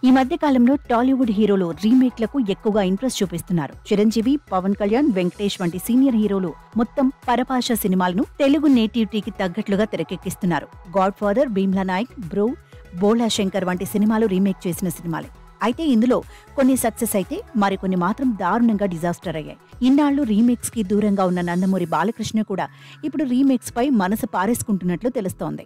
ఈ మధ్య కాలంలో టాలీవుడ్ హీరోలు రీమేక్లకు ఎక్కువగా ఇంట్రెస్ట్ చూపిస్తున్నారు. చిరంజీవి, పవన్ కళ్యాణ్, వెంకటేష్ వంటి సీనియర్ హీరోలు మొత్తం పరభాష సినిమాలను తెలుగు నేటివిటీకి తగ్గట్లుగా తెరకెక్కిస్తున్నారు. గాడ్ ఫాదర్, భీమ్లా నాయక్, బ్రో, బోలా శంకర్ వంటి సినిమాలు రీమేక్ చేసిన సినిమాలే. అయితే ఇందులో కొన్ని సక్సెస్ అయితే మరికొన్ని మాత్రం దారుణంగా డిజాస్టర్ అయ్యాయి. ఇన్నాళ్లు రీమేక్స్ కి దూరంగా ఉన్న నందమూరి బాలకృష్ణ కూడా ఇప్పుడు రీమేక్స్ పై మనసు పారేసుకుంటున్నట్లు తెలుస్తోంది.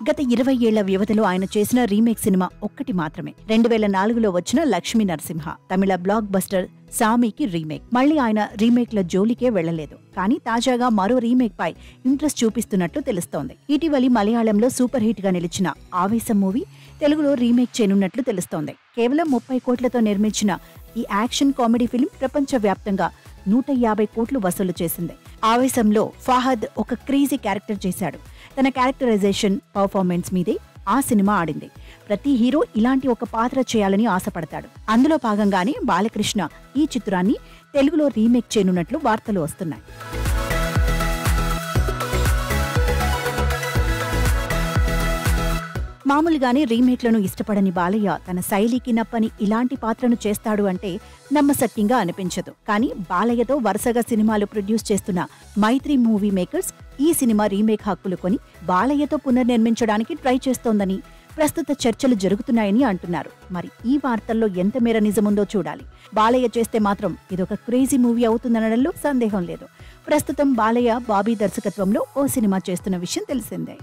గత 20 ఏళ్ల వ్యవధిలో ఆయన చేసిన రీమేక్ సినిమా ఒక్కటి మాత్రమే. 2004లో వచ్చిన లక్ష్మీ నరసింహ తమిళ బ్లాక్ బస్టర్ సామికి రీమేక్. మళ్లీ ఆయన రీమేక్ల జోలికే వెళ్లలేదు. కానీ తాజాగా మరో రీమేక్ పై ఇంట్రెస్ట్ చూపిస్తున్నట్లు తెలుస్తోంది. ఇటీవలి మలయాళంలో సూపర్ హిట్ గా నిలిచిన ఆవేశం మూవీ తెలుగులో రీమేక్ చేయనున్నట్లు తెలుస్తోంది. కేవలం 30 కోట్లతో నిర్మించిన ఈ యాక్షన్ కామెడీ ఫిల్మ్ ప్రపంచవ్యాప్తంగా 150 కోట్లు వసూలు చేసింది. ఆవేశంలో ఫహద్ ఒక క్రేజీ క్యారెక్టర్ చేశాడు. తన క్యారెక్టరైజేషన్, పర్ఫార్మెన్స్ మీదే ఆ సినిమా ఆడింది. ప్రతి హీరో ఇలాంటి ఒక పాత్ర చేయాలని ఆశపడతాడు. అందులో భాగంగానే బాలకృష్ణ ఈ చిత్రాన్ని తెలుగులో రీమేక్ చేయనున్నట్లు వార్తలు వస్తున్నాయి. మామూలుగానే రీమేక్లను ఇష్టపడని బాలయ్య తన శైలికి నప్పని ఇలాంటి పాత్రను చేస్తాడు అంటే నమ్మశక్యంగా అనిపించదు. కానీ బాలయ్యతో వరుసగా సినిమాలు ప్రొడ్యూస్ చేస్తున్న మైత్రి మూవీ మేకర్స్ ఈ సినిమా రీమేక్ హక్కులు కొని బాలయ్యతో పునర్నిర్మించడానికి ట్రై చేస్తోందని ప్రస్తుత చర్చలు జరుగుతున్నాయని అంటున్నారు. మరి ఈ వార్తల్లో ఎంత మేర నిజముందో చూడాలి. బాలయ్య చేస్తే మాత్రం ఇదొక క్రేజీ మూవీ అవుతుందనడంలో సందేహం లేదు. ప్రస్తుతం బాలయ్య బాబీ దర్శకత్వంలో ఓ సినిమా చేస్తున్న విషయం తెలిసిందే.